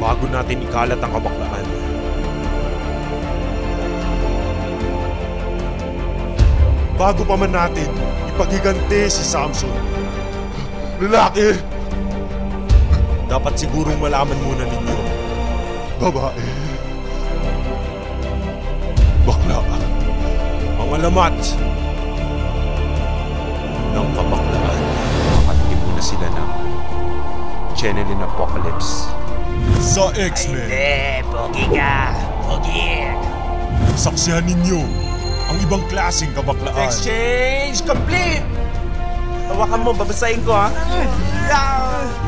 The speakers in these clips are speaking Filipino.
bago natin ikalat ang kabaklaan. Bago pa man natin ipaghiganti si Samson. Lalaki! Dapat sigurong malaman muna ninyo. Babae. Bakla. Ang alamat ng kabaklaan. Makatikim muna sila ng Channeling Apocalypse. Sa X-Men. Hindi, pogi ka. Pogi. Saksihan ninyo ang ibang klaseng kabaklaan. Exchange complete! Hawakan mo, babasahin ko ha.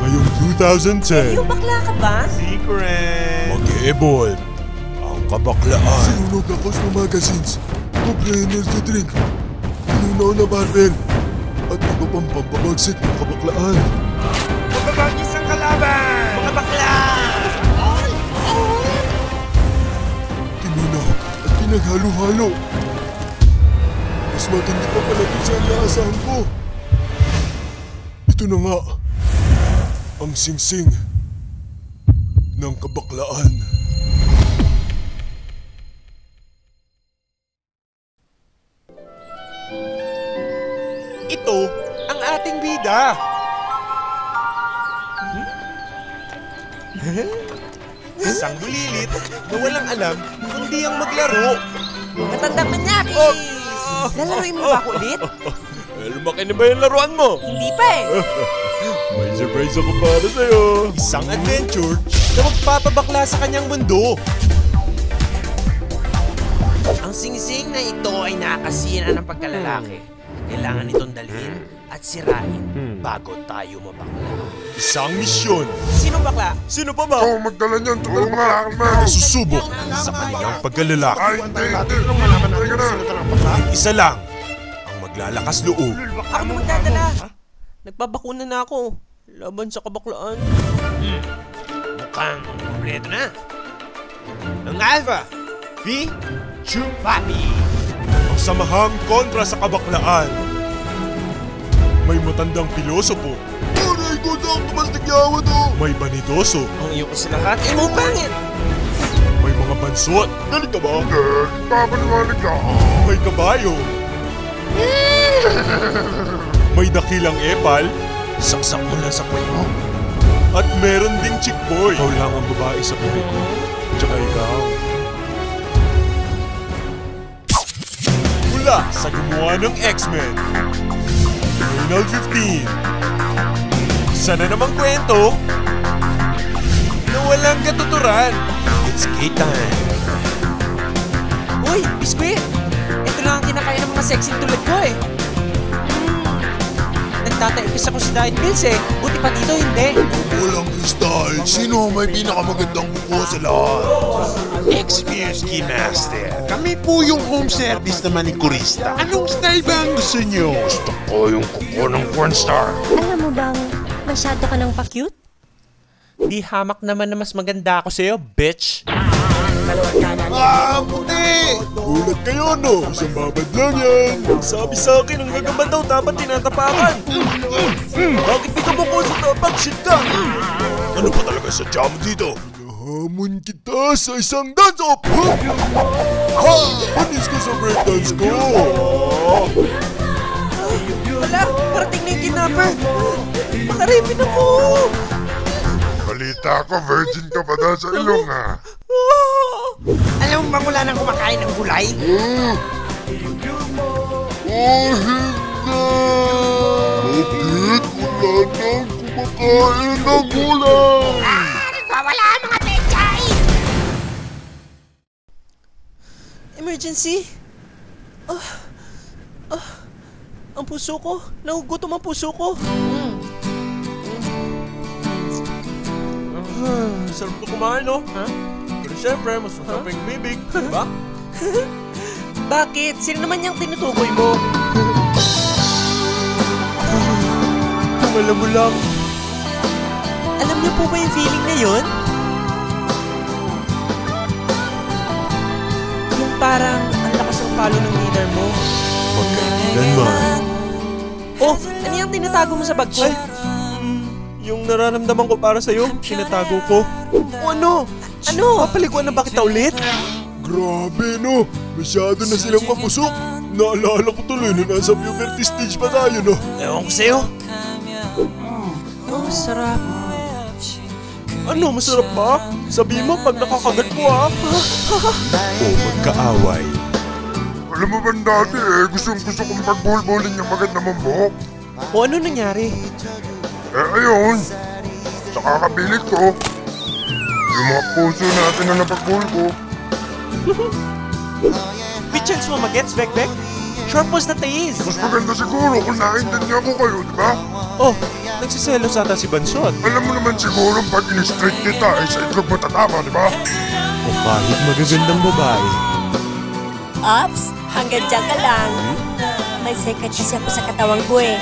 Ngayong 2010, Yung bakla ka ba? Secret! mag-e-evolve ang kabaklaan. Sinunog ako sa magazines. Doble energy drink. Pinunaw na barbell. At iba pang pampabagsik ng kabaklaan. Magbabagis ang kalaban! Mga bakla! Tinunaw at pinaghalo-halo. Mas matindi pa pala dun sa naasahan ko. Ito na nga. Ang singsing ng kabaklaan. Ito ang ating bida. Isang bulilit na walang alam kundi ang maglaro. Matandang manyakis! Lalaroin mo ba ako ulit? Lumaki na ba yung laruan mo? Hindi pa eh. May surprise ako para sa'yo. Isang adventure na magpapabakla sa kanyang mundo. Ang singsing na ito ay nakasira ng pagkalalaki. Kailangan itong dalhin at sirain bago tayo mabakla. Isang misyon. Sino bakla? Sino pa ba? Magdala niyan. Tugal mo nga. Susubok sa kanyang pagkalalaki. Ay, hindi. Isa lang ang maglalakas loob. Ako na magdadala. Nagpabakuna na ako. Laban sa kabaklaan. Mukhang kompleto na. Ang Alpha, V, Chupapi. Ang samahang kontra sa kabaklaan. May matandang pilosopo. Aray ko na ang tumastigyawa to. May banidoso. Ang iyo ko sa lahat ay mo pangit. May mga bansot. Galit ka ba? Papaliwanag ka. May kabayo. May dakilang epal. Saksak mo lang sa puwet mo. At meron ding chick boy. Ikaw lang ang babae sa bibig ko. Tsaka ikaw. Mula sa gumawa ng X-Men. Final 15. Sana namang kwento na walang katuturan. It's gay time. Uy, biskwit! Ito lang ang kinakain ng mga sexy tulad ko eh. Nagtataipis ako sa diet pills eh. Buti pa dito hindi. Walang style. Sino may pinakamagandang buko sa lahat? Excuse me, Master. Kami po yung home service na manikurista. Anong style ba ang gusto nyo? Gusto ko yung kuko ng pornstar. Alam mo bang masyado ka ng pa-cute? Di hamak naman na mas maganda ako sa'yo, bitch. Puti! Gulat kayo, no? Isang babad lang yan. Sabi sa akin, ang gagamba daw dapat tinatapakan. Bakit di ka buko sa tapak? Shit ka! Ano pa talaga sa jam dito? Nahamon kita sa isang dance-off! Ha! Panis ka sa breakdance ko! Wala, parating na yung kidnapper. Makaripin ako. Balita ko, virgin ka pa daw sa ilong, ha? Alam mo bang wala nang kumakain ng gulay? Oh, hindi! Bakit wala nang kumakain ng gulay? Nagwawala ang mga pechay! Emergency? Ang puso ko. Nagugutom ang puso ko. Sarap ko kumain, no? Ha? Pero syempre, mas masarap yung bibig, diba? Bakit? Sino naman yung tinutukoy mo? Kung alam mo lang. Alam niyo po ba yung feeling na yun? Yung parang ang lakas ng palo ng leader mo. Magkailanman. Oh, ano yung tinatago mo sa bag ko? Yung nararamdaman ko para sa'yo, tinatago ko. O ano? Ano? Papaliguan na ba kita ulit? Grabe no, masyado na silang mabusok. Naalala ko tuloy na nasa puberty stage pa tayo no. Ewan ko sa'yo. Oh, sarap. Ano, masarap ba? Sabi mo pag nakakagat ko ha. O magkaaway. Alam mo ba dati gusto kong pagbulbulin yung maganda mong buhok. O ano nangyari? Ayun, sa kakabilit ko, yung mga puso natin na napagbul ko. May chance mo magets, Bekbek? Short was na taste. Mas maganda siguro kung naintindihan ko kayo, di ba? Oh, nagsiselos ata si Bansot. Alam mo naman siguro pag in-straight kita sa itlog matatama, di ba? O kahit magagandang babae. Ops, hanggang dyan ka lang. May secret kasi ako sa katawan ko eh.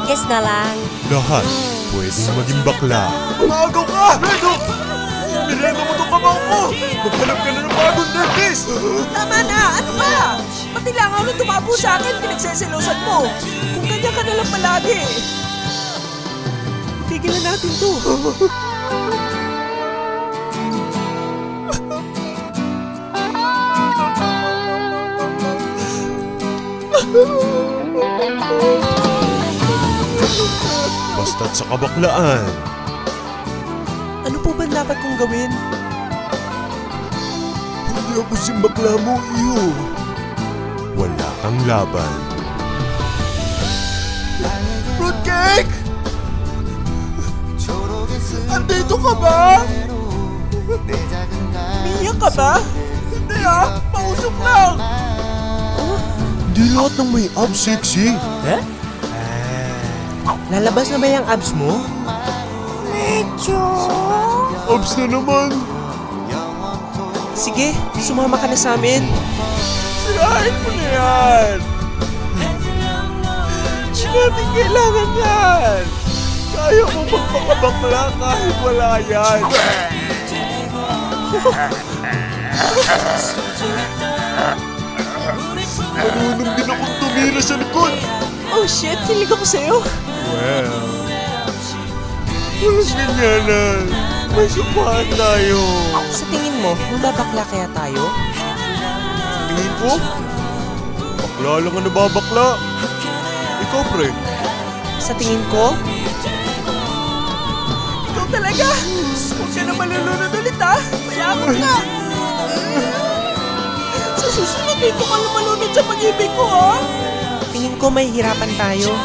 Guess na lang. Lahat pwedeng maging bakla. Umagaw ka! Redo! Mireno mo itong kamao mo! Maghanap ka na ng bagong dentist! Tama na! Ano ba? Pati lang ako nung tumabo sa akin, pinagseselosan mo. Kung ganyan ka na lang palagi. Tigilan natin to. Basta't sa kabaklaan. Ano po ba dapat kong gawin? Hindi ako si bakla mo, iyo. Wala kang laban. Fruitcake! Andito ka ba? Miyak ka ba? Hindi ah! Pausok lang! Di lahat ng may abs sexy. Eh? Lalabas na ba yung abs mo? Abs na naman! Sige, sumama ka na sa amin. Sirahin mo na yan! Hindi natin kailangan yan! Kaya mo magpakabakla kahit wala yan! Marunong din akong tumira sa likod! Oh shit, hilig ako sa'yo. Well, walang ganyanan. May sumpahan tayo. Sa tingin mo, mababakla kaya tayo? Tingin ko, bakla lang ang nababakla. Ikaw, pre. Sa tingin ko? Ikaw talaga! Huwag ka na malulunod ulit ha! Mayakot ka! Sa susunod dito ka na malunod sa pag-ibig ko ha! Tingin ko may hirapan tayo.